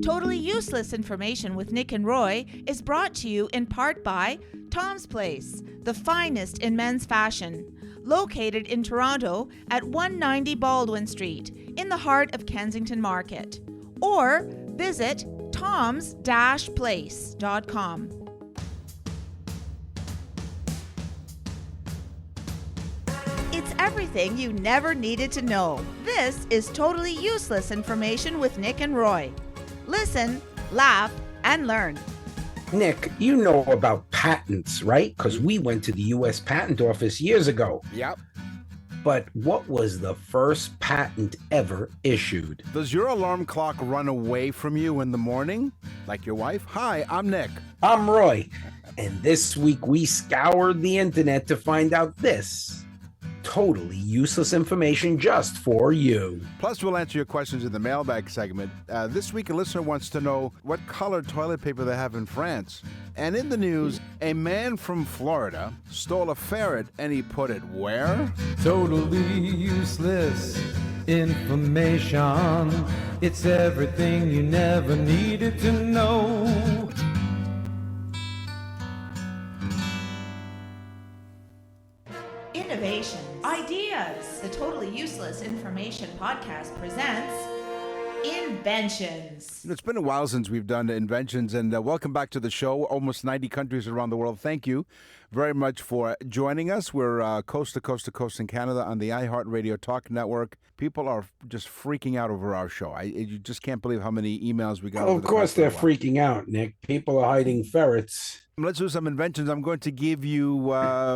Totally Useless Information with Nick and Roy is brought to you in part by Tom's Place, the finest in men's fashion, located in Toronto at 190 Baldwin Street, in the heart of Kensington Market. Or visit toms-place.com. It's everything you never needed to know. This is Totally Useless Information with Nick and Roy. Listen, laugh, and learn. Nick, you know about patents, right? Because we went to the U.S. Patent Office years ago. Yep. But what was the first patent ever issued? Does your alarm clock run away from you in the morning? Like your wife? Hi, I'm Nick. I'm Roy. And this week we scoured the internet to find out this. Totally useless information just for you. Plus, we'll answer your questions in the mailbag segment. This week, a listener wants to know what color toilet paper they have in France. And in the news, a man from Florida stole a ferret and he put it where? Totally useless information. It's everything you never needed to know. Innovations, ideas. The Totally Useless Information Podcast presents Inventions. It's been a while since we've done Inventions, and welcome back to the show. Almost 90 countries around the world. Thank you very much for joining us. We're coast to coast to coast in Canada on the iHeartRadio Talk Network. People are just freaking out over our show. You just can't believe how many emails we got. Of course they're freaking out, Nick. People are hiding ferrets. Let's do some inventions. I'm going to give you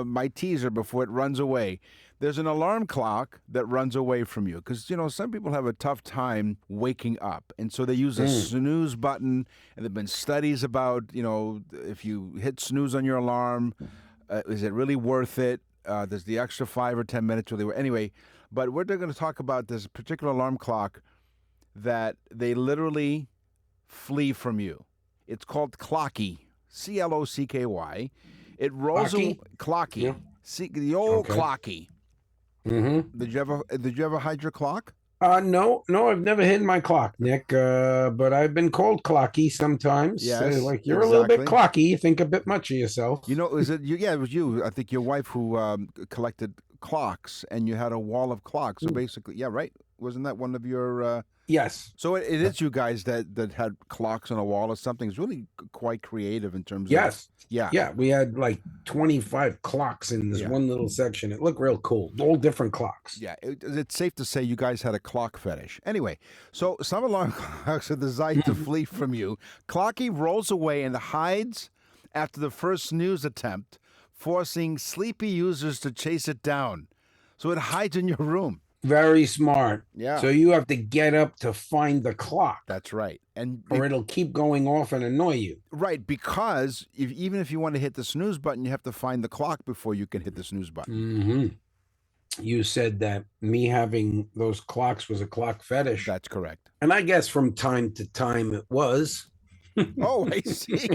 my teaser before it runs away. There's an alarm clock that runs away from you because, you know, some people have a tough time waking up. And so they use a snooze button. And there have been studies about, you know, if you hit snooze on your alarm, is it really worth it? Does the extra 5 or 10 minutes really work? Anyway, but we're going to talk about this particular alarm clock that they literally flee from you. It's called Clocky. Clocky. It rolls Clocky. Yeah. The old Okay. Clocky. Mm-hmm. Did you ever hide your clock? No, I've never hidden my clock, Nick. But I've been called clocky sometimes. Yes, Like you're a little bit exactly. clocky. You think a bit much of yourself. You know, is it you? Yeah, it was you. I think your wife who collected clocks, and you had a wall of clocks. So basically, yeah, right. Wasn't that one of your? Yes. So it is you guys that had clocks on a wall or something. It's really quite creative in terms of. Yes. Yeah. Yeah. We had like 25 clocks in this one little section. It looked real cool. All different clocks. Yeah, it's safe to say you guys had a clock fetish. Anyway, so some alarm clocks are designed to flee from you. Clocky rolls away and hides after the first snooze attempt, forcing sleepy users to chase it down. So it hides in your room. Very smart. Yeah. So you have to get up to find the clock. That's right. And Or it'll keep going off and annoy you. right, because even if you want to hit the snooze button, you have to find the clock before you can hit the snooze button. Mm-hmm. You said that me having those clocks was a clock fetish. That's correct. And I guess from time to time it was. Oh, I see.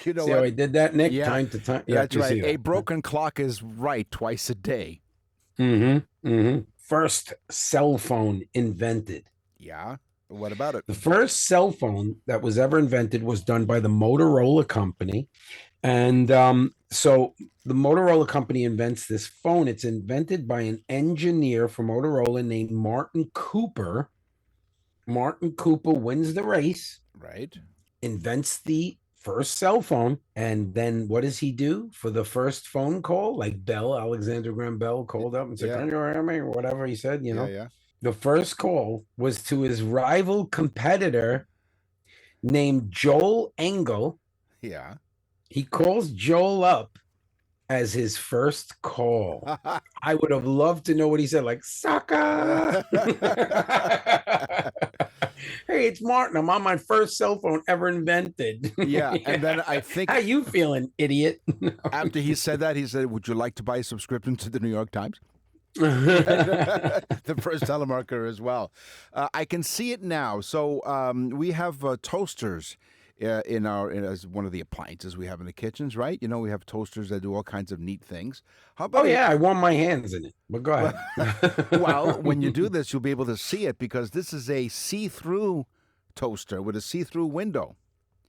You know See what? how I did that, Nick? Yeah. Time to time. That's you see right. A that. broken clock is right twice a day. Mm-hmm. Mm-hmm. First cell phone invented. Yeah. What about it? The first cell phone that was ever invented was done by the Motorola company. And so the Motorola company invents this phone. It's invented by an engineer from Motorola named Martin Cooper. Martin Cooper wins the race, Right. invents the first cell phone, and then what does he do for the first phone call? Like Bell, Alexander Graham Bell called up and said, Yeah. "Can you hear me?" or whatever he said, you know. Yeah. The first call was to his rival competitor named Joel Engel. Yeah. He calls Joel up as his first call. I would have loved to know what he said, like, sucker. Hey, it's Martin. I'm on my first cell phone ever invented. Yeah. And then I think How you feeling, idiot? after he said that, he said, "Would you like to buy a subscription to the New York Times?" The first telemarketer as well. I can see it now. So we have toasters as one of the appliances we have in the kitchens, right? You know, we have toasters that do all kinds of neat things. How about Oh, yeah, I want my hands in it. But go ahead. Well, when you do this, you'll be able to see it because this is a see-through toaster with a see-through window.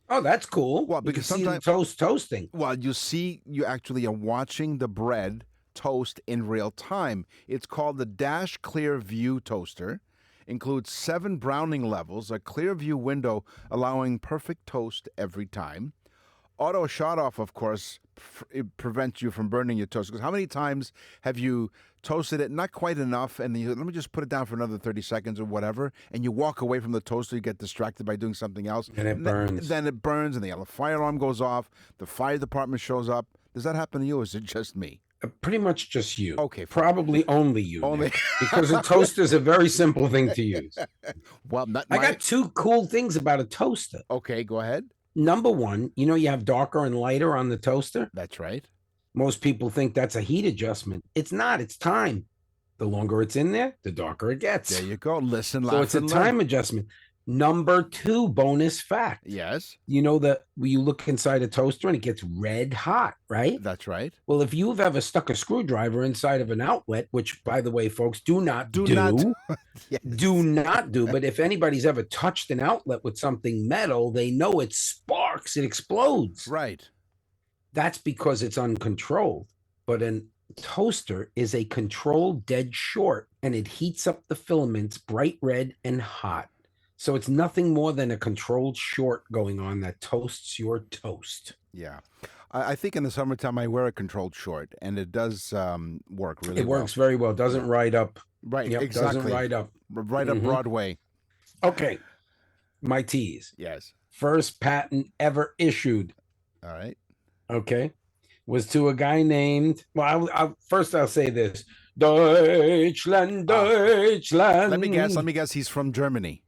Oh, that's cool. Well, You because can see the sometimes toasting. well, you actually are watching the bread toast in real time. It's called the Dash Clear View Toaster. Includes 7 browning levels, a clear view window allowing perfect toast every time. Auto shut off, of course, it prevents you from burning your toast. Because how many times have you toasted it not quite enough, and let me just put it down for another 30 seconds or whatever, and you walk away from the toaster, you get distracted by doing something else, And it burns. Then it burns, and the fire alarm goes off. The fire department shows up. Does that happen to you, or is it just me? Pretty much just you. Okay, fine. Probably only you. Only Nick, because a toaster is a very simple thing to use. Well, not I got 2 cool things about a toaster. Okay, go ahead. Number one, you have darker and lighter on the toaster. That's right. Most people think that's a heat adjustment. It's not. It's time. The longer it's in there, the darker it gets. There you go. Listen, So laugh, it's a and time learn. adjustment. Number 2 bonus fact. Yes, You know that when you look inside a toaster and it gets red hot, right? that's right. Well, if you've ever stuck a screwdriver inside of an outlet, which, by the way, folks, do not do. Yes. Do not do. But if anybody's ever touched an outlet with something metal, they know it sparks, it explodes. Right. That's because it's uncontrolled. But a toaster is a controlled dead short, and it heats up the filaments bright red and hot. So it's nothing more than a controlled short going on that toasts your toast. Yeah. I think in the summertime I wear a controlled short, and it does work really well. It works very well. Doesn't ride up. Right, Yep, exactly. doesn't ride up. Right up Mhm. Broadway. Okay. My tease. Yes. First patent ever issued. All right. Okay. Was to a guy named, first I'll say this. Deutschland, Deutschland. Let me guess. He's from Germany.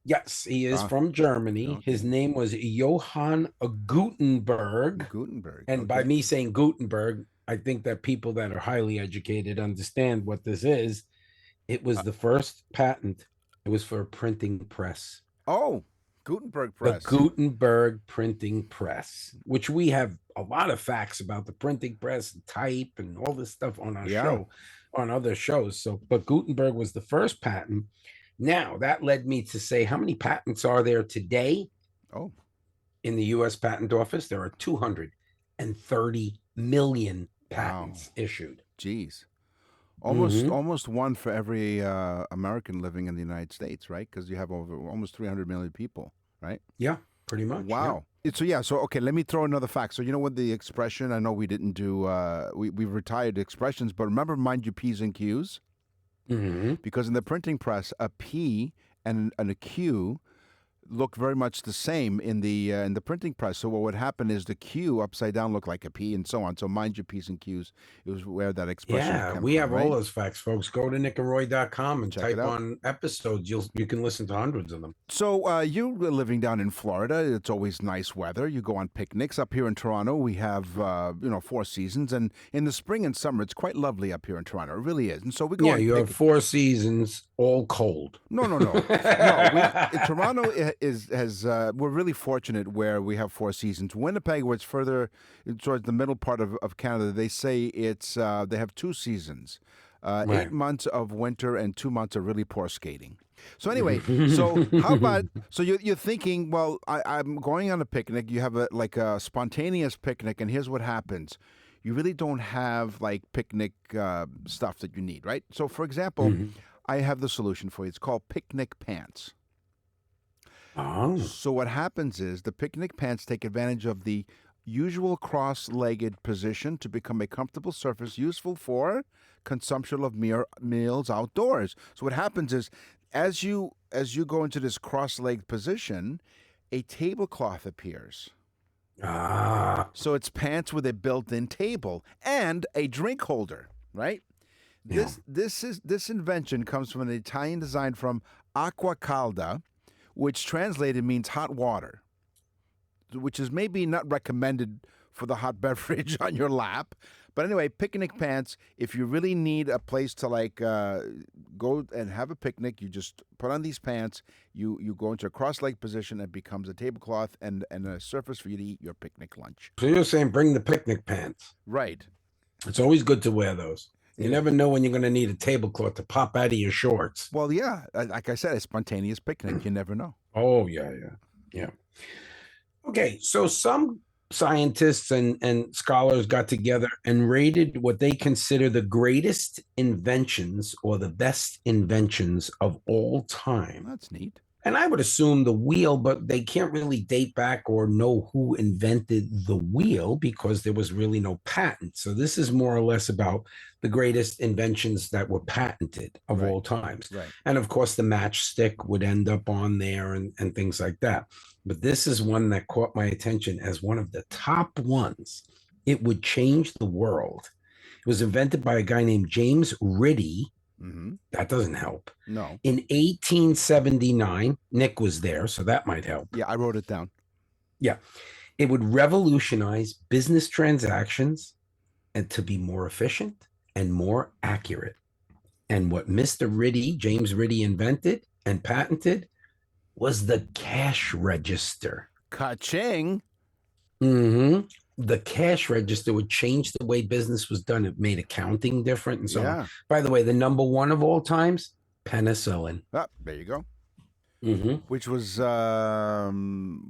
Yes, he is from Germany. okay. His name was Johann Gutenberg. Gutenberg. And by okay. me saying Gutenberg, I think that people that are highly educated understand what this is. It was the first patent. It was for a printing press. Oh, Gutenberg press. The Gutenberg printing press, which we have a lot of facts about the printing press and type and all this stuff on our show, on other shows. So, but Gutenberg was the first patent. Now, that led me to say, how many patents are there today? Oh. In the U.S. Patent Office, there are 230 million patents issued. Jeez. Almost one for every American living in the United States, right? Because you have almost 300 million people, right? Yeah, pretty much. Wow. So okay, let me throw another fact. So you know what the expression, I know we didn't do, we retired expressions, but remember, mind your P's and Q's? Mm-hmm. Because in the printing press, a P and a Q look very much the same in the printing press. So what would happen is the Q upside down look like a P and so on. So mind your P's and Q's. It was where that expression Yeah, came we from, have right? all those facts, folks. Go to nickandroy.com and Check it type out. on episodes. You can listen to hundreds of them. So you're living down in Florida. It's always nice weather. You go on picnics. Up here in Toronto, we have 4 seasons, and in the spring and summer, it's quite lovely up here in Toronto. It really is. And so we go. Yeah, on you have 4 seasons, all cold. No. Toronto we're really fortunate where we have 4 seasons. Winnipeg, where it's further towards the middle part of Canada, they say it's they have 2 seasons, 8 months of winter and 2 months of really poor skating. So anyway, so how about, so you're thinking, well, I'm going on a picnic. You have a spontaneous picnic, and here's what happens. You really don't have like picnic stuff that you need, right? So for example, I have the solution for you. It's called picnic pants. Oh. So what happens is the picnic pants take advantage of the usual cross-legged position to become a comfortable surface useful for consumption of meals outdoors. So what happens is as you go into this cross-legged position, a tablecloth appears. Ah. So it's pants with a built-in table and a drink holder, right? Yeah. This invention comes from an Italian design from Acqua Calda, which translated means hot water, which is maybe not recommended for the hot beverage on your lap. But anyway, picnic pants, if you really need a place to go and have a picnic, you just put on these pants, you go into a cross-leg position, it becomes a tablecloth and a surface for you to eat your picnic lunch. So you're saying bring the picnic pants. Right. It's always good to wear those. You never know when you're going to need a tablecloth to pop out of your shorts. Well, yeah, like I said, a spontaneous picnic, you never know. Oh, yeah, yeah, yeah. Okay, so some scientists and scholars got together and rated what they consider the greatest inventions or the best inventions of all time. That's neat. And I would assume the wheel, but they can't really date back or know who invented the wheel because there was really no patent. So this is more or less about the greatest inventions that were patented of Right. all times. Right. And of course, the matchstick would end up on there and things like that. But this is one that caught my attention as one of the top ones. It would change the world. It was invented by a guy named James Ritty. Mm-hmm. That doesn't help. No. In 1879, Nick was there, so that might help. Yeah, I wrote it down. Yeah. It would revolutionize business transactions and to be more efficient and more accurate. And what Mr. Ritty, James Ritty, invented and patented was the cash register. Ka-ching. Mm-hmm. The cash register would change the way business was done. It made accounting different and so on. By the way, the number one of all times, penicillin. Ah, there you go. Mm-hmm. Which was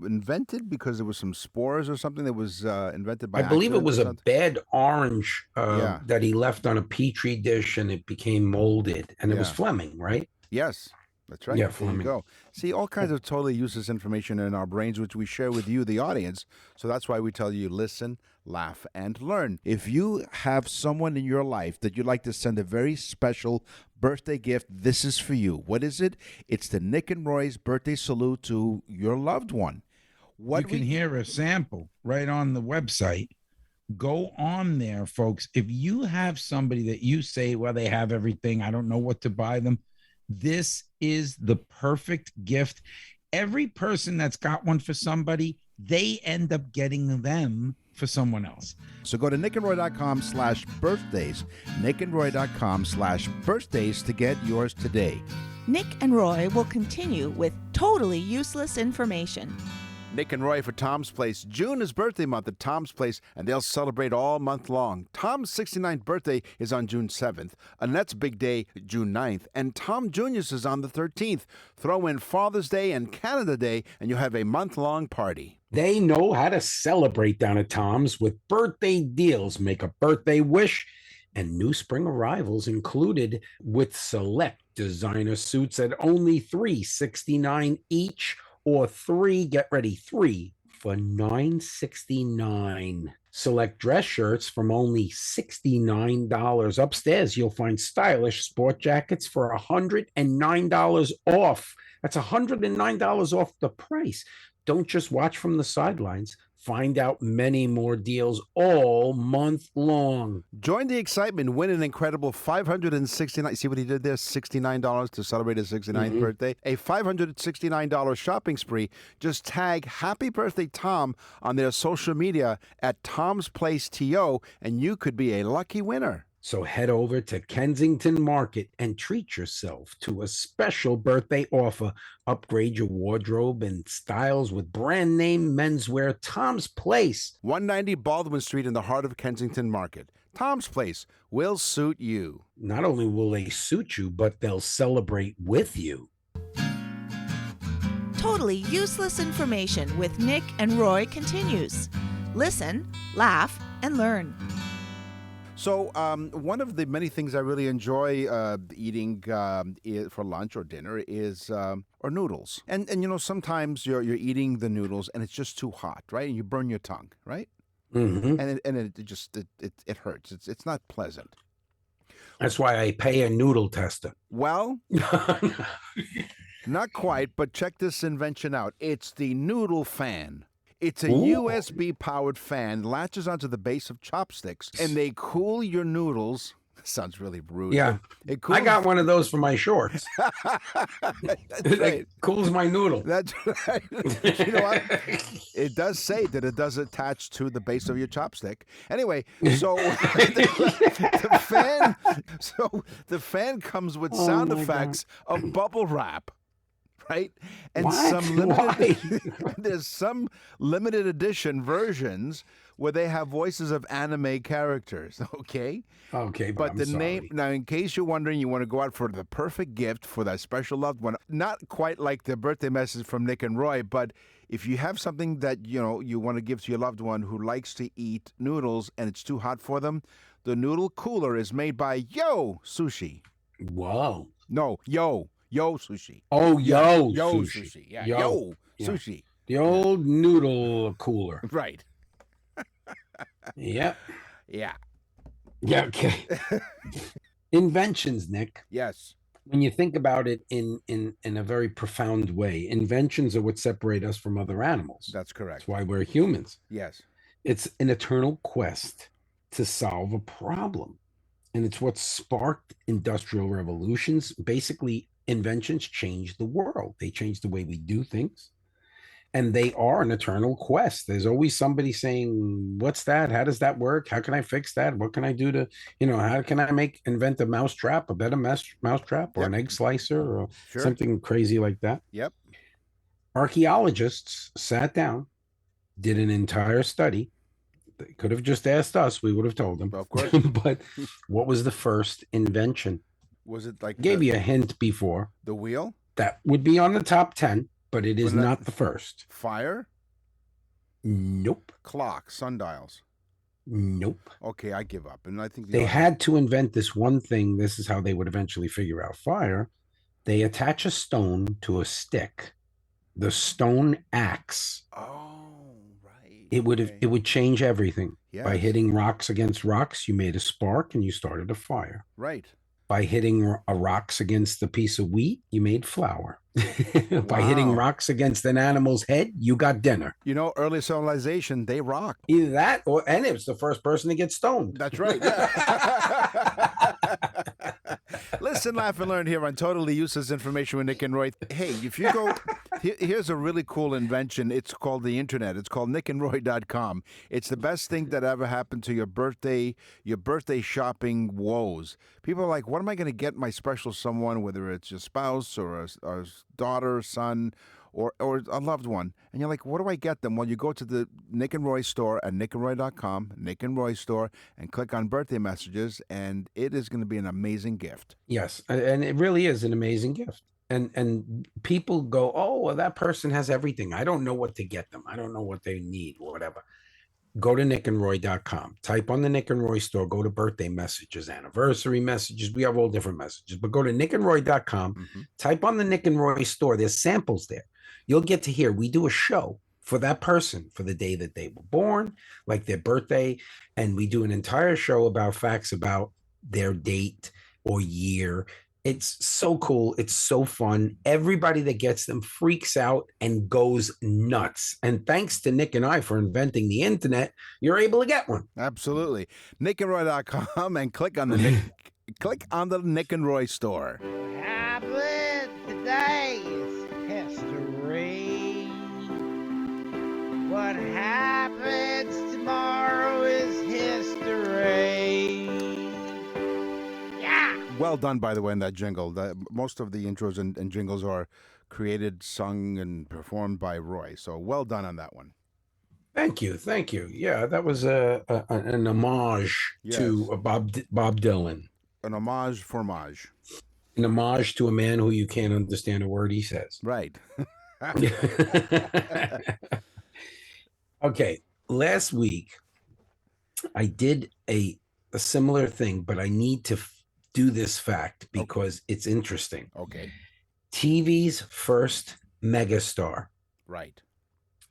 invented because there was some spores or something that was invented by I believe it accident was or a something? bad orange Yeah. that he left on a petri dish and it became molded. And it was Yeah. Fleming, right? Yes, that's right. Yeah, There you Fleming. go. See, all kinds of totally useless information in our brains, which we share with you, the audience. So that's why we tell you listen, laugh, and learn. If you have someone in your life that you'd like to send a very special birthday gift, this is for you. What is it? It's the Nick and Roy's birthday salute to your loved one. You can hear a sample right on the website. Go on there, folks. If you have somebody that you say, well, they have everything, I don't know what to buy them, this is the perfect gift. Every person that's got one for somebody, they end up getting them for someone else. So go to nickandroy.com/birthdays, nickandroy.com/birthdays to get yours today. Nick and Roy will continue with totally useless information. Nick and Roy for Tom's Place. June is birthday month at Tom's Place, and they'll celebrate all month long. Tom's 69th birthday is on June 7th. Annette's big day, June 9th. And Tom Jr.'s is on the 13th. Throw in Father's Day and Canada Day, and you'll have a month-long party. They know how to celebrate down at Tom's with birthday deals. Make a birthday wish and new spring arrivals included with select designer suits at only $369 each. Or three for $969. Select dress shirts from only $69. Upstairs, you'll find stylish sport jackets for $109 off. That's $109 off the price. Don't just watch from the sidelines. Find out many more deals all month long. Join the excitement. Win an incredible $569. See what he did there? $69 to celebrate his 69th birthday. A $569 shopping spree. Just tag Happy Birthday Tom on their social media at Tom's Place TO, and you could be a lucky winner. So head over to Kensington Market and treat yourself to a special birthday offer. Upgrade your wardrobe and styles with brand name menswear. Tom's Place. 190 Baldwin Street in the heart of Kensington Market. Tom's Place will suit you. Not only will they suit you, but they'll celebrate with you. Totally useless information with Nick and Roy continues. Listen, laugh, and learn. So one of the many things I really enjoy eating for lunch or dinner is or noodles. And you know, sometimes you're eating the noodles and it's just too hot, right? And you burn your tongue, right? Mm-hmm. And it hurts. It's not pleasant. That's why I pay a noodle tester. Well, not quite, but check this invention out. It's the noodle fan. It's a USB-powered fan, latches onto the base of chopsticks, and they cool your noodles. Sounds really rude. Yeah, I got one of those for my shorts. It cools my noodle. That's right. You know what? It does say that it does attach to the base of your chopstick. Anyway, so the fan comes with sound effects of bubble wrap. right? And What? some limited Why? there's some limited edition versions where they have voices of anime characters, okay? Okay, but But I'm the sorry. name, now, in case you're wondering, you want to go out for the perfect gift for that special loved one. Not quite like the birthday message from Nick and Roy, but if you have something that you want to give to your loved one who likes to eat noodles and it's too hot for them, the noodle cooler is made by Yo Sushi. Whoa. No, Yo Sushi. Oh, Yeah, yo sushi. Yeah, Yo. Yeah. Sushi. The old noodle cooler. Right. Yep. Yeah. Yeah. Okay. Inventions, Nick. Yes. When you think about it in a very profound way, inventions are what separate us from other animals. That's correct. That's why we're humans. Yes. It's an eternal quest to solve a problem. And it's what sparked industrial revolutions. Basically, inventions changed the world. They changed the way we do things. And they are an eternal quest. There's always somebody saying, what's that? How does that work? How can I fix that? What can I do to, how can I invent a mousetrap, a better mousetrap, or Yep. an egg slicer, or Sure. something crazy like that? Yep. Archaeologists sat down, did an entire study. They could have just asked us, we would have told them. Of course. But what was the first invention? Was it like Gave you a hint before. the wheel? That would be on the top 10, but it is Wasn't that- not the first. Fire? Nope. Clock? Sundials? Nope. Okay, I give up. And I think They had to invent this one thing. This is how they would eventually figure out fire. They attach a stone to a stick. The stone axe. Oh, right. It Okay. would change everything. By Yes. hitting rocks against rocks, you made a spark and you started a fire. Right. By hitting rocks against a piece of wheat, you made flour. By hitting Wow. rocks against an animal's head, you got dinner. Early civilization, they rocked. Either that, and it was the first person to get stoned. That's right. Yeah. Listen, laugh, and learn here on Totally Useless Information with Nick and Roy. Hey, if you go, here's a really cool invention. It's called the internet. It's called nickandroy.com. It's the best thing that ever happened to your birthday shopping woes. People are like, what am I going to get my special someone, whether it's your spouse or a daughter, son, or a loved one? And you're like, what do I get them? Well, you go to the Nick and Roy store at nickandroy.com, Nick and Roy store, and click on birthday messages, and it is going to be an amazing gift. Yes, and it really is an amazing gift. And people go, oh, well, that person has everything. I don't know what to get them. I don't know what they need or whatever. Go to nickandroy.com. Type on the Nick and Roy store. Go to birthday messages, anniversary messages. We have all different messages. But go to nickandroy.com. Mm-hmm. Type on the Nick and Roy store. There's samples there. You'll get to hear. We do a show for that person for the day that they were born, like their birthday. And we do an entire show about facts about their date or year. It's so cool. It's so fun. Everybody that gets them freaks out and goes nuts. And thanks to Nick and I for inventing the internet, you're able to get one. Absolutely. nickandroy.com and click on the Nick and Roy store. Happened today is history. What happens tomorrow is history. Yeah. Well done, by the way, in that jingle. Most of the intros and jingles are created, sung, and performed by Roy. So well done on that one. Thank you. Thank you. Yeah, that was an homage to Bob Dylan. An homage fromage. An homage to a man who you can't understand a word he says. Right. Okay. Last week, I did a similar thing, but I need to do this fact because it's interesting. Okay. TV's first megastar. Right.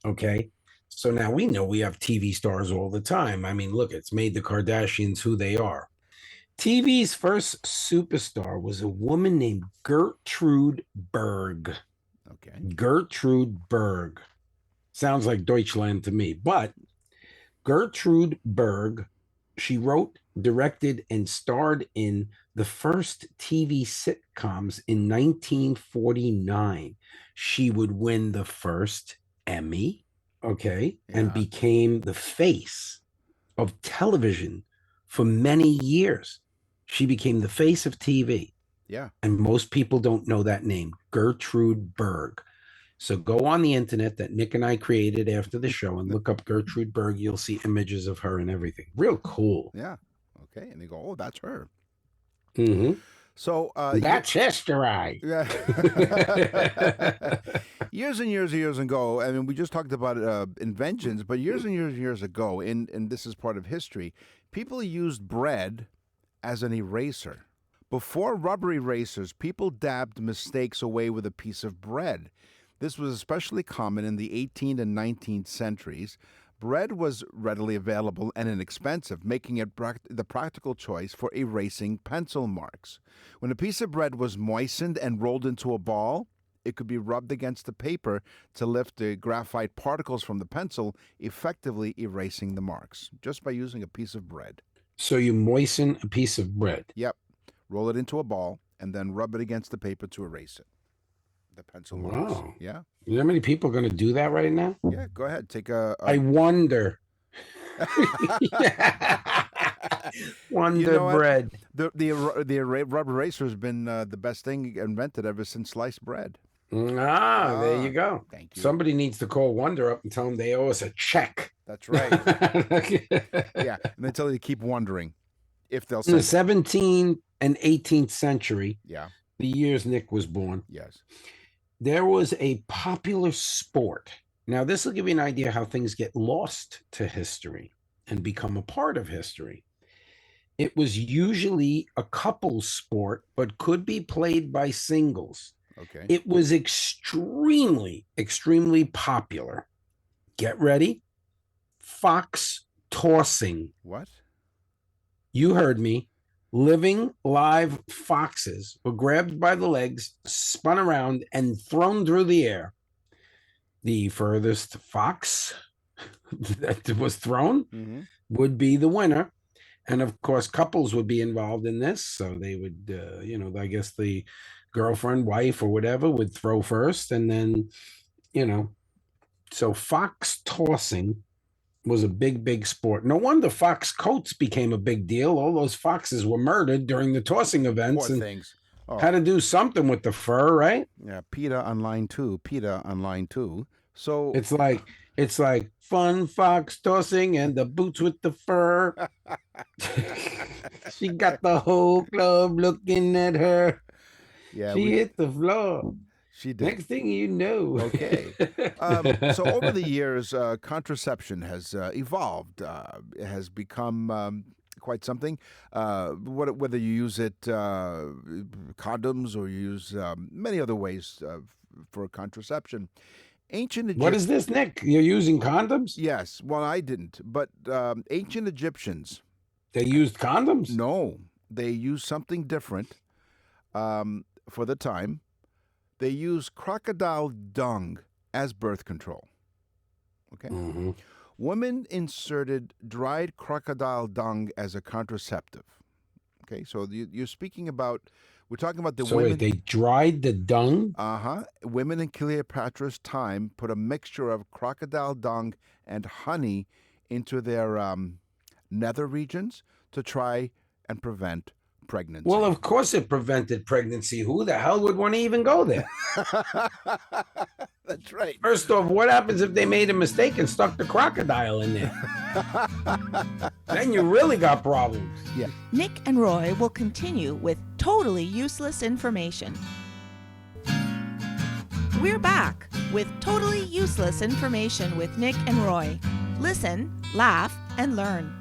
Okay. So now we know we have TV stars all the time. I mean, look, it's made the Kardashians who they are. TV's first superstar was a woman named Gertrude Berg. Okay. Gertrude Berg. Sounds like Deutschland to me, but Gertrude Berg, she wrote, directed, and starred in the first TV sitcoms in 1949. She would win the first Emmy, and became the face of television for many years. She became the face of TV. Yeah. And most people don't know that name, Gertrude Berg. So go on the internet that Nick and I created after the show and look up Gertrude Berg. You'll see images of her and everything. Real cool. Yeah. Okay. And they go, oh, that's her. Mm-hmm. So That's history. yeah. Years and years ago, I mean, we just talked about inventions, but years and years ago, and this is part of history, people used bread as an eraser. Before rubber erasers, people dabbed mistakes away with a piece of bread. This was especially common in the 18th and 19th centuries. Bread was readily available and inexpensive, making it the practical choice for erasing pencil marks. When a piece of bread was moistened and rolled into a ball, it could be rubbed against the paper to lift the graphite particles from the pencil, effectively erasing the marks, just by using a piece of bread. So you moisten a piece of bread. Yep. Roll it into a ball and then rub it against the paper to erase it. The pencil marks. Wow. Yeah. You know how many people are going to do that right now? Yeah, go ahead. Take a I wonder. Wonder You know what? bread. The rubber eraser has been the best thing invented ever since sliced bread. There you go. Thank you. Somebody needs to call Wonder up and tell them they owe us a check. That's right. Yeah, and they tell you to keep wondering if they'll In the send it. 17th and 18th century, Yeah. the years Nick was born, Yes. there was a popular sport. Now, this will give you an idea how things get lost to history and become a part of history. It was usually a couples sport, but could be played by singles. Okay. It was extremely, extremely popular. Get ready. Fox tossing. What? You heard me. Living live foxes were grabbed by the legs, spun around, and thrown through the air. The furthest fox that was thrown Mm-hmm. would be the winner. And of course, couples would be involved in this. So they would, I guess the girlfriend, wife, or whatever would throw first. And then, so fox tossing was a big, big sport. No wonder fox coats became a big deal. All those foxes were murdered during the tossing events. Poor And things. Oh, had to do something with the fur, right? yeah. PETA on line 2. PETA on line 2. So It's like fun fox tossing and the boots with the fur. She got the whole club looking at her. yeah, She hit the floor. she did. Next thing you know. Okay. So over the years, contraception has evolved. It has become quite something. Whether you use it condoms or you use many other ways for contraception. Ancient What is this, Nick? You're using condoms? Yes. Well, I didn't, but ancient Egyptians. They used condoms? No, they used something different for the time. They used crocodile dung as birth control. Okay. Mm-hmm. Women inserted dried crocodile dung as a contraceptive. Okay, so you're speaking about, we're talking about the So women. wait, they dried the dung? Women in Cleopatra's time put a mixture of crocodile dung and honey into their nether regions to try and prevent pregnancy. Well, of course it prevented pregnancy. Who the hell would want to even go there? That's right. First off, what happens if they made a mistake and stuck the crocodile in there? Then you really got problems. Yeah. Nick and Roy will continue with totally useless information. We're back with totally useless information with Nick and Roy. Listen, laugh, and learn.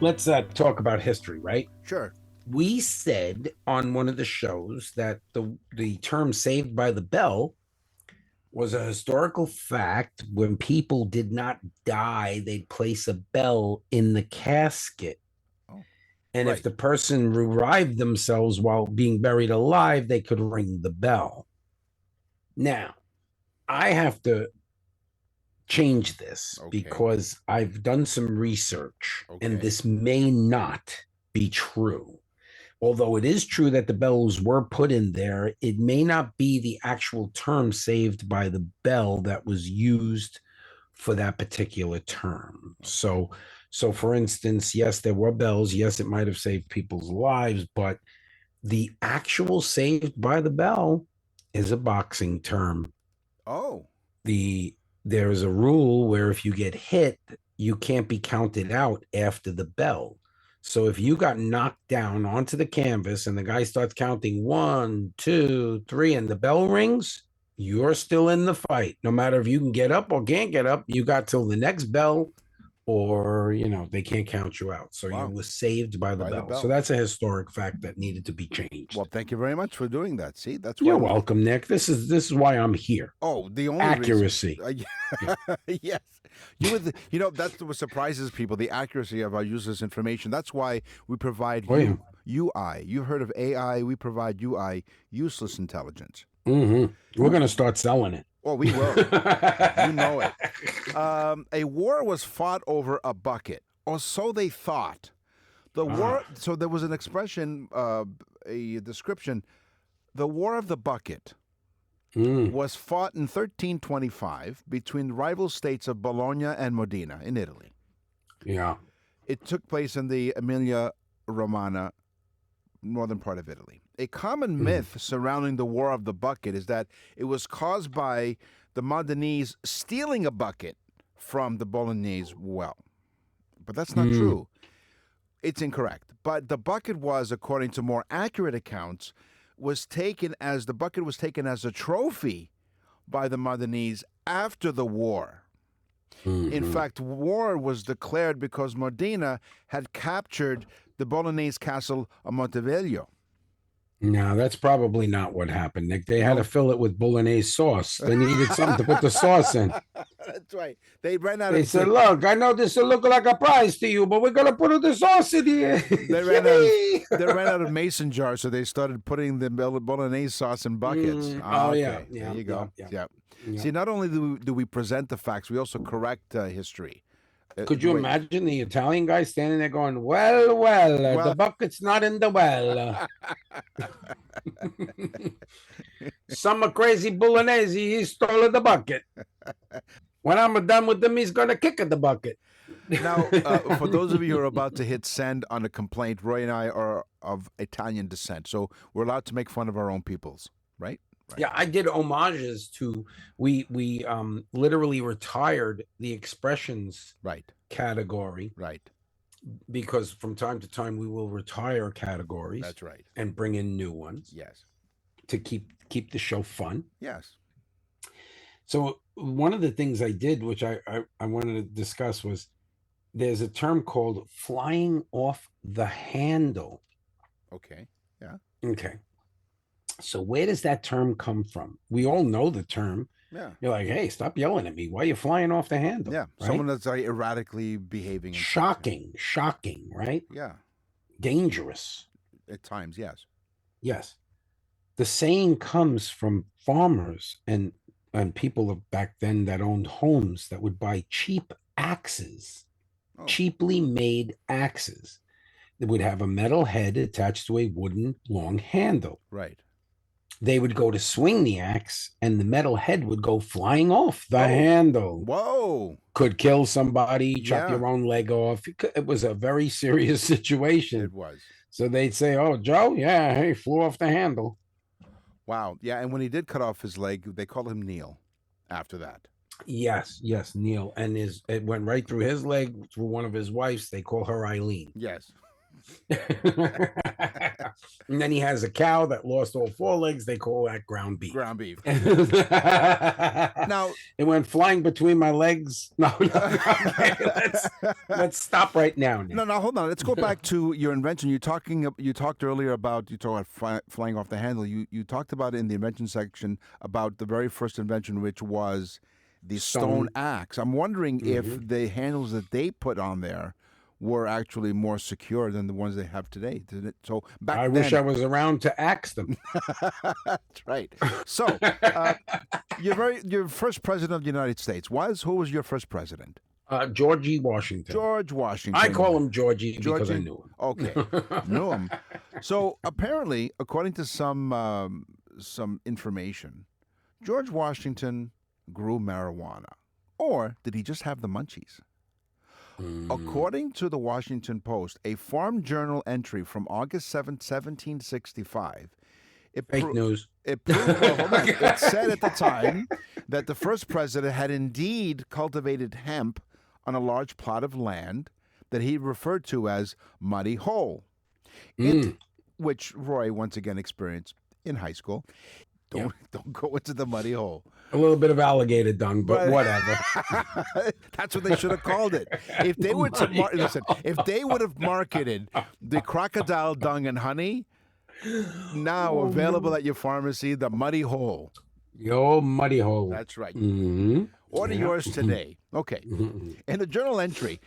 Let's talk about history, right? Sure. We said on one of the shows that the term "saved by the bell" was a historical fact. When people did not die, they'd place a bell in the casket. Oh, And right. if the person revived themselves while being buried alive, they could ring the bell. Now, I have to change this Okay. because I've done some research and Okay. this may not be true. Although it is true that the bells were put in there, it may not be the actual term "saved by the bell" that was used for that particular term. So for instance, yes, there were bells. Yes, it might have saved people's lives, but The actual Saved by the Bell is a boxing term. Oh. There's a rule where if you get hit, you can't be counted out after the bell. So if you got knocked down onto the canvas and the guy starts counting 1, 2, 3, and the bell rings, you're still in the fight. No matter if you can get up or can't get up, you got till the next bell, or they can't count you out. So Wow. you were saved by the bell. So that's a historic fact that needed to be changed. Well, thank you very much for doing that. See, that's You're welcome, Nick. This is why I'm here. Oh, the only accuracy. Yes, that's what surprises people: the accuracy of our users' information. That's why we provide UI. You've heard of AI? We provide UI, useless intelligence. Mm-hmm. We're going to start selling it. Oh, we will. You know it. A war was fought over a bucket, or so they thought. The war. So there was an expression, a description. The War of the Bucket was fought in 1325 between the rival states of Bologna and Modena in Italy. Yeah. It took place in the Emilia-Romagna, northern part of Italy. A common myth surrounding the War of the Bucket is that it was caused by the Modenese stealing a bucket from the Bolognese well. But that's not true. It's incorrect. But the bucket was, according to more accurate accounts, the bucket was taken as a trophy by the Modenese after the war. In fact, war was declared because Modena had captured the Bolognese castle of Montevideo. No, that's probably not what happened, Nick. They had to fill it with bolognese sauce. They needed something to put the sauce in. That's right. They ran out. They said, "Look, I know this will look like a prize to you, but we're gonna put the sauce in here." They ran out of mason jars, so they started putting the bolognese sauce in buckets. Yeah. There you go. Yeah. See, not only do we present the facts, we also correct history. Could you imagine the Italian guy standing there going, well, the bucket's not in the well. Some crazy Bolognese, he stole the bucket. When I'm done with him, he's going to kick at the bucket. Now, for those of you who are about to hit send on a complaint, Roy and I are of Italian descent, so we're allowed to make fun of our own peoples, right? Yeah, I did homages to, we literally retired the expressions category. Right. Because from time to time we will retire categories. That's right. And bring in new ones. Yes. To keep the show fun. Yes. So one of the things I did, which I wanted to discuss, was there's a term called flying off the handle. Okay. Yeah. Okay. So where does that term come from? We all know the term. Yeah. You're like, hey, stop yelling at me. Why are you flying off the handle? Yeah. Right? Someone that's erratically behaving. Shocking, right? Yeah. Dangerous. At times, yes. Yes. The saying comes from farmers and people of back then that owned homes that would buy cheap axes, cheaply made axes. They would have a metal head attached to a wooden long handle. Right. They would go to swing the axe and the metal head would go flying off the handle. Whoa. Could kill somebody, chop your own leg off. It was a very serious situation. It was. So they'd say, oh, Joe, yeah, hey, flew off the handle. Wow. Yeah, and when he did cut off his leg, they called him Neil after that. Yes, Neil. And it went right through his leg, through one of his wives. They call her Eileen. Yes. And then he has a cow that lost all 4 legs. They call that ground beef. Now it went flying between my legs. No, okay, let's stop right now. Nick. No, hold on. Let's go back to your invention. You talked earlier about flying off the handle. You talked about in the invention section about the very first invention, which was the stone axe. I'm wondering if the handles that they put on there were actually more secure than the ones they have today. So back I wish I was around to axe them. That's right. So your first president of the United States who was your first president? George Washington. George Washington. I call him Georgie because I knew him. Okay, knew him. So apparently, according to some information, George Washington grew marijuana, or did he just have the munchies? According to the Washington Post, a Farm Journal entry from August 7th, 1765, Fake news. it proved, well, hold on. It said at the time that the first president had indeed cultivated hemp on a large plot of land that he referred to as Muddy Hole, which Roy once again experienced in high school. Don't go into the muddy hole. A little bit of alligator dung, but whatever. That's what they should have called it. If they were to listen, if they would have marketed the crocodile dung and honey, now available at your pharmacy, the muddy hole. The old muddy hole. That's right. Mm-hmm. Order yours today. Okay. In the journal entry,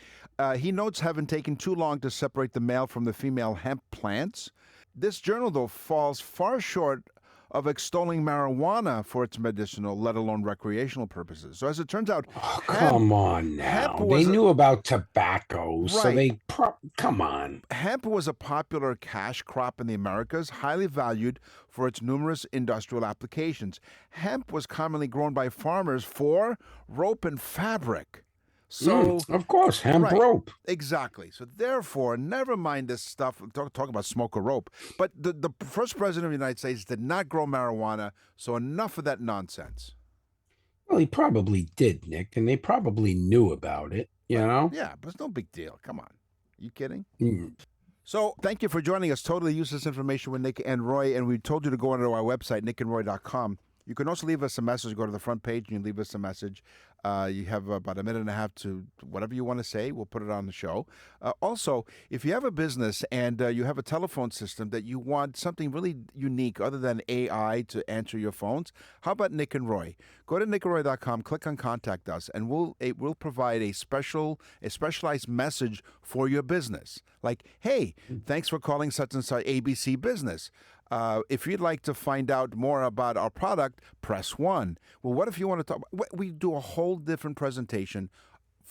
he notes having taken too long to separate the male from the female hemp plants. This journal, though, falls far short of extolling marijuana for its medicinal, let alone recreational purposes. So as it turns out, come on now. They knew about tobacco, so they come on. Hemp was a popular cash crop in the Americas, highly valued for its numerous industrial applications. Hemp was commonly grown by farmers for rope and fabric. So, of course, hemp rope. Exactly. So therefore, never mind this stuff. Talk about smoke or rope. But the first president of the United States did not grow marijuana, so enough of that nonsense. Well, he probably did, Nick, and they probably knew about it, you know? Yeah, but it's no big deal. Come on. You kidding? Mm. So thank you for joining us. Totally useless information with Nick and Roy, and we told you to go onto our website, nickandroy.com. You can also leave us a message. Go to the front page and you leave us a message. You have about a minute and a half to whatever you want to say. We'll put it on the show. Also, if you have a business and you have a telephone system that you want something really unique other than AI to answer your phones, how about Nick and Roy? Go to nickandroy.com, click on Contact Us, and we'll provide a specialized message for your business. Like, hey, thanks for calling such and such ABC Business. If you'd like to find out more about our product, press 1. Well, what if you want to talk? We do a whole different presentation.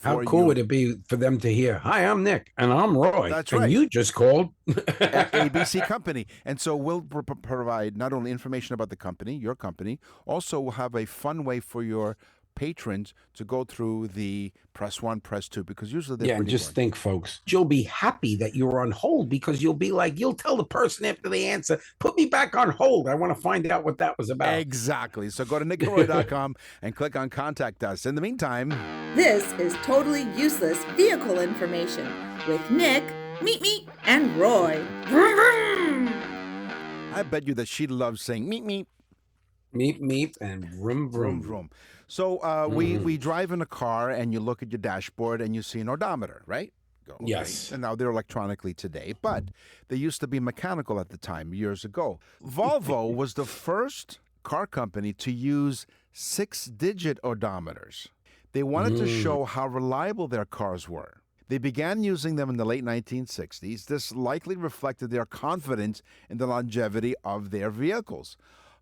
How cool would it be for them to hear, hi, I'm Nick, and I'm Roy. That's right. And you just called ABC Company. And so we'll provide not only information about the company, your company, also we'll have a fun way for your patrons to go through the press 1, press 2, because usually they're and just think, folks, you'll be happy that you were on hold because you'll be like, you'll tell the person after they answer, put me back on hold. I want to find out what that was about. Exactly. So go to nickandroy.com and click on Contact Us. In the meantime, This is totally useless vehicle information with Nick, Meet, and Roy. I bet you that she loves saying meet, Meet, and vroom, vroom. vroom. So we drive in a car and you look at your dashboard and you see an odometer, right? Go, okay. Yes. And now they're electronically today, but they used to be mechanical at the time, years ago. Volvo was the first car company to use 6-digit odometers. They wanted to show how reliable their cars were. They began using them in the late 1960s. This likely reflected their confidence in the longevity of their vehicles.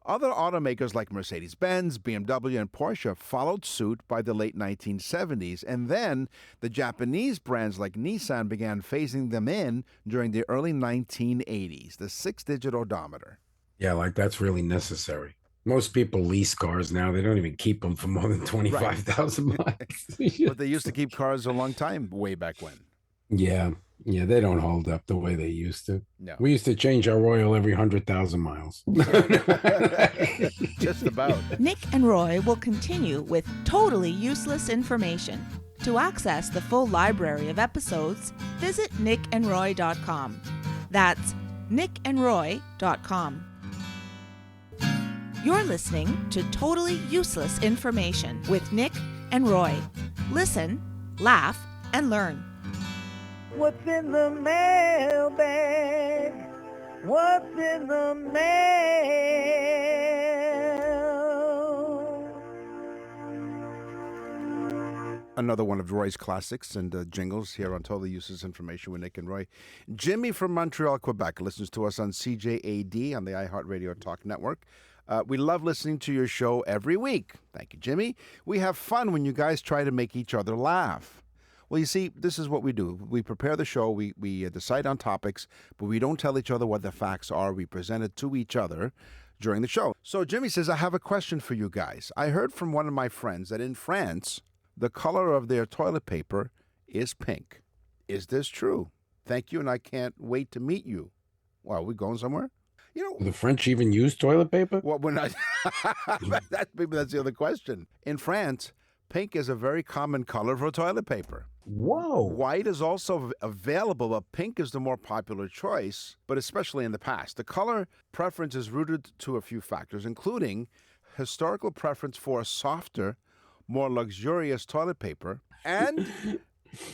Other automakers like Mercedes-Benz, BMW, and Porsche followed suit by the late 1970s, and then the Japanese brands like Nissan began phasing them in during the early 1980s, the 6-digit odometer. Yeah, like that's really necessary. Most people lease cars now. They don't even keep them for more than 25,000 miles. But they used to keep cars a long time way back when. Yeah, they don't hold up the way they used to. No. We used to change our oil every 100,000 miles. Just about. Nick and Roy will continue with totally useless information. To access the full library of episodes, visit nickandroy.com. That's nickandroy.com. You're listening to Totally Useless Information with Nick and Roy. Listen, laugh, and learn. What's in the mailbag? What's in the mail? Another one of Roy's classics and jingles here on Totally Useless Information with Nick and Roy. Jimmy from Montreal, Quebec, listens to us on CJAD on the iHeartRadio Talk Network. We love listening to your show every week. Thank you, Jimmy. We have fun when you guys try to make each other laugh. Well, you see, this is what we do. We prepare the show, we decide on topics, but we don't tell each other what the facts are. We present it to each other during the show. So Jimmy says, I have a question for you guys. I heard from one of my friends that in France, the color of their toilet paper is pink. Is this true? Thank you, and I can't wait to meet you. Well, are we going somewhere? You know, Do the French even use toilet paper? well, we're not. Maybe that's the other question. In France, pink is a very common color for toilet paper. Whoa. White is also available, but pink is the more popular choice, but especially in the past. The color preference is rooted to a few factors, including historical preference for a softer, more luxurious toilet paper, and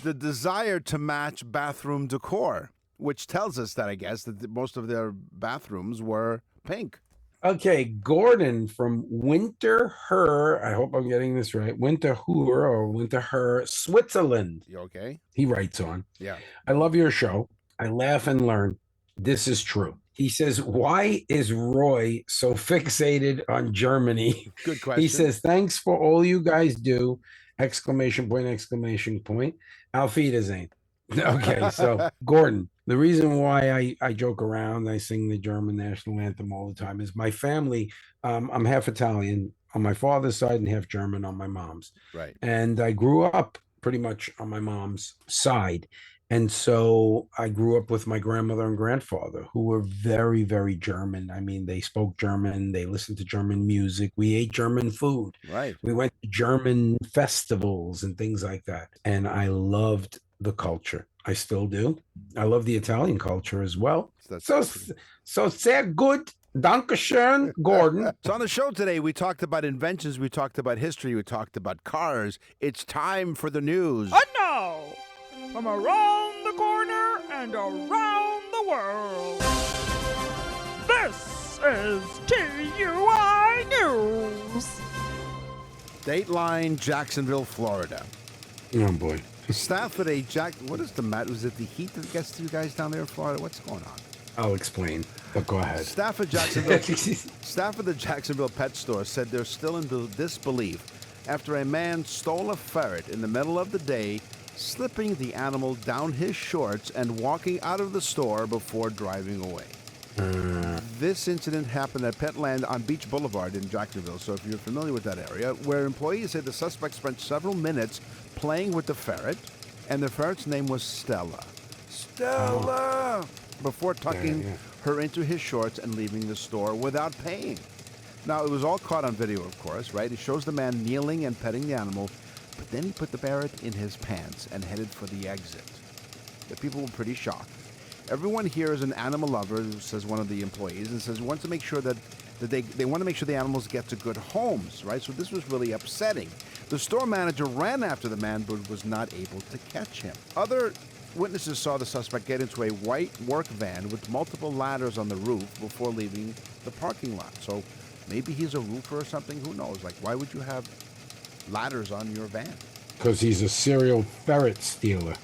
the desire to match bathroom decor, which tells us that, I guess, that most of their bathrooms were pink. Okay, Gordon from Winterthur. I hope I'm getting this right. Winterthur, Switzerland. You okay? He writes on. Yeah. I love your show. I laugh and learn. This is true. He says, why is Roy so fixated on Germany? Good question. He says, thanks for all you guys do. Exclamation point, exclamation point. Auf Wiedersehen. Okay, so Gordon, the reason why I joke around, I sing the German national anthem all the time is my family, I'm half Italian on my father's side and half German on my mom's. Right. And I grew up pretty much on my mom's side. And so I grew up with my grandmother and grandfather who were very, very German. I mean, they spoke German, they listened to German music, we ate German food. Right. We went to German festivals and things like that. And I loved the culture. I still do. I love the Italian culture as well. So sehr gut. Dankeschön, Gordon. So on the show today, we talked about inventions, we talked about history, we talked about cars. It's time for the news. And now, from around the corner and around the world, this is TUI News. Dateline, Jacksonville, Florida. Oh, boy. Staff at a what is the matter? Was it the heat that gets to you guys down there in Florida? What's going on? I'll explain, but go ahead. Staff at the Jacksonville pet store said they're still in disbelief after a man stole a ferret in the middle of the day, slipping the animal down his shorts and walking out of the store before driving away. This incident happened at Petland on Beach Boulevard in Jacksonville, so if you're familiar with that area, where employees said the suspect spent several minutes playing with the ferret, and the ferret's name was Stella. Stella! Before tucking her into his shorts and leaving the store without paying. Now, it was all caught on video, of course, right? It shows the man kneeling and petting the animal, but then he put the ferret in his pants and headed for the exit. The people were pretty shocked. Everyone here is an animal lover, says one of the employees, and says wants to make sure that they want to make sure the animals get to good homes, right? So this was really upsetting. The store manager ran after the man, but was not able to catch him. Other witnesses saw the suspect get into a white work van with multiple ladders on the roof before leaving the parking lot. So maybe he's a roofer or something. Who knows? Like, why would you have ladders on your van? Because he's a serial ferret stealer.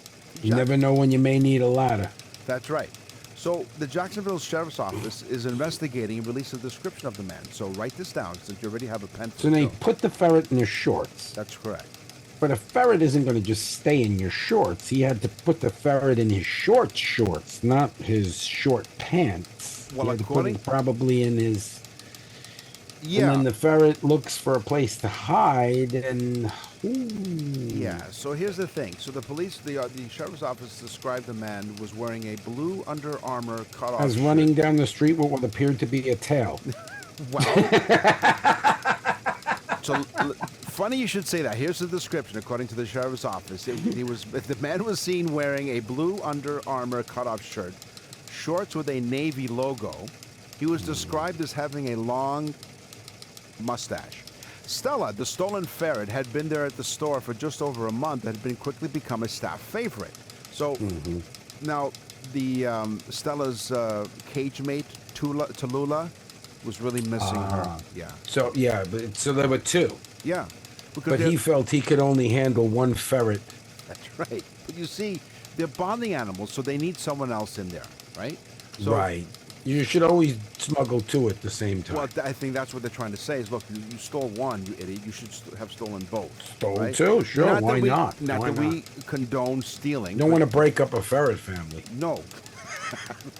You Exactly. never know when you may need a ladder. That's right. So the Jacksonville Sheriff's Office is investigating and released a description of the man. So write this down since you already have a pen. So they put the ferret in his shorts. That's correct. But a ferret isn't going to just stay in your shorts. He had to put the ferret in his shorts, not his short pants. Well, he had to put according- it probably in his... Yeah. And then the ferret looks for a place to hide, and... Yeah, so here's the thing. So the police, the sheriff's office described the man was wearing a blue Under Armour cutoff I was shirt. running down the street with what appeared to be a tail. So funny you should say that. Here's the description, according to the sheriff's office. The man was seen wearing a blue Under Armour cutoff shirt, shorts with a Navy logo. He was described as having a long mustache. Stella, the stolen ferret, had been there at the store for just over a month and had been quickly become a staff favorite. So now the Stella's cage mate, Tallulah, was really missing her. Yeah. So, so there were two. Yeah. But he felt he could only handle one ferret. That's right. But you see, they're bonding animals, so they need someone else in there, right? So, Right. You should always smuggle two at the same time. Well, I think that's what they're trying to say is, look, you stole one, you idiot. You should have stolen both. Stole right? two? Sure, why not? Not Why that not? we condone stealing. You don't want to break up a ferret family. No.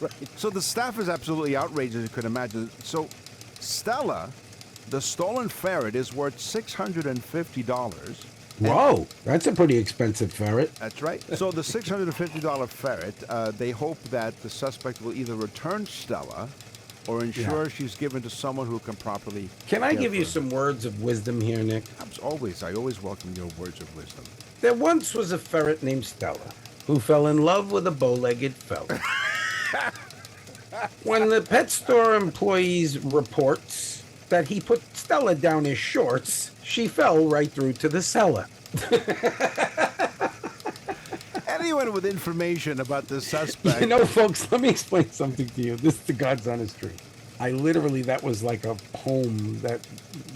Right. So the staff is absolutely outraged, as you could imagine. So Stella, the stolen ferret, is worth $650, Whoa, that's a pretty expensive ferret. That's right. So the $650 ferret, they hope that the suspect will either return Stella or ensure she's given to someone who can properly Can I care give for you her. some words of wisdom here, Nick? I always welcome your words of wisdom. There once was a ferret named Stella who fell in love with a bow-legged fella. When the pet store employees reports that he put Stella down his shorts, she fell right through to the cellar. Anyone with information about the suspect. You know, folks, let me explain something to you. This is the God's honest truth. That was like a poem that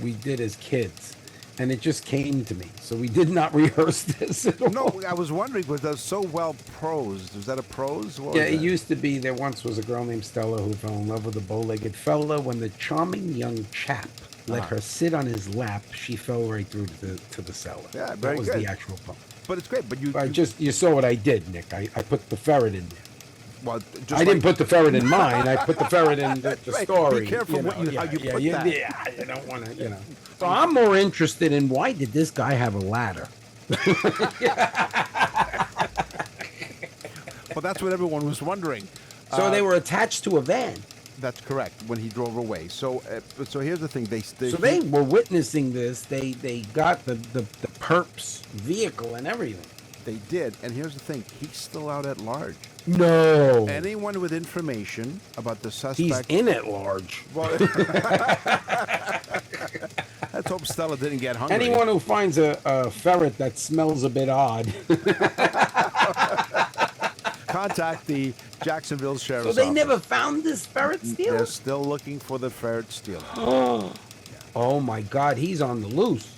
we did as kids. And it just came to me. So we did not rehearse this at all. No, I was wondering, was that so well prosed? Was that a prose? What was Yeah, it that? used to be there once was a girl named Stella who fell in love with a bow-legged fella. When the charming young chap let her sit on his lap, she fell right through to the cellar. Yeah, that very was good. the actual poem. But it's great. But You saw what I did, Nick. I put the ferret in there. well, just I didn't put the ferret in mine. I put the ferret in the Right. story. Be careful how you put that. Yeah, you don't want to, So I'm more interested in why did this guy have a ladder? Well, that's what everyone was wondering. So they were attached to a van. That's correct. When he drove away. So here's the thing. They were witnessing this. They got the perp's vehicle and everything. They did. And here's the thing. He's still out at large. No. Anyone with information about the suspect. He's in at large. Well, let's hope Stella didn't get hungry. Anyone who finds a ferret that smells a bit odd. Contact the Jacksonville Sheriff's So they Office. never found this ferret stealer? They're still looking for the ferret stealer. Oh my God, he's on the loose.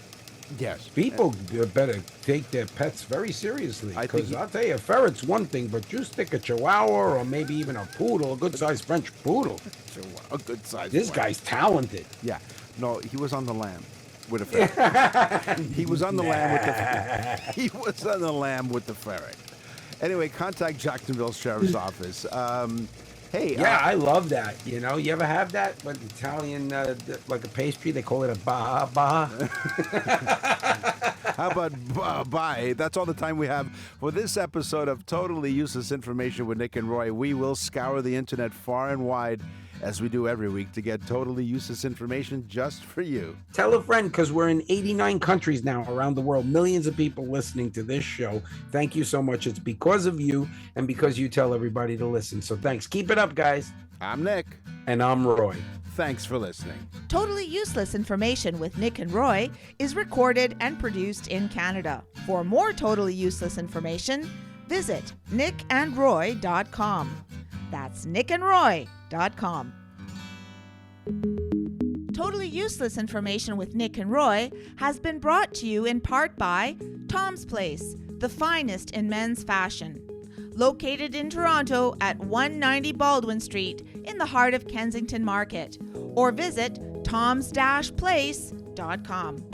Yes. People better take their pets very seriously. I think Because I'll tell you, a ferret's one thing, but you stick a Chihuahua or maybe even a poodle, a good-sized French poodle. A good size. This guy's talented. Yeah. No, he was on the lamb with a ferret. He was on the lamb with the. He was on the lamb with the ferret. Anyway, contact Jacksonville Sheriff's Office. Hey. Yeah, I love that. You ever have that? But Italian, like a pastry, they call it a ba. How about bye? That's all the time we have for this episode of Totally Useless Information with Nick and Roy. We will scour the internet far and wide, as we do every week, to get totally useless information just for you. Tell a friend, because we're in 89 countries now around the world. Millions of people listening to this show. Thank you so much. It's because of you and because you tell everybody to listen. So thanks. Keep it up, guys. I'm Nick. And I'm Roy. Thanks for listening. Totally Useless Information with Nick and Roy is recorded and produced in Canada. For more totally useless information, visit nickandroy.com. That's nickandroy.com. Totally Useless Information with Nick and Roy has been brought to you in part by Tom's Place, the finest in men's fashion. Located in Toronto at 190 Baldwin Street in the heart of Kensington Market. Or visit toms-place.com.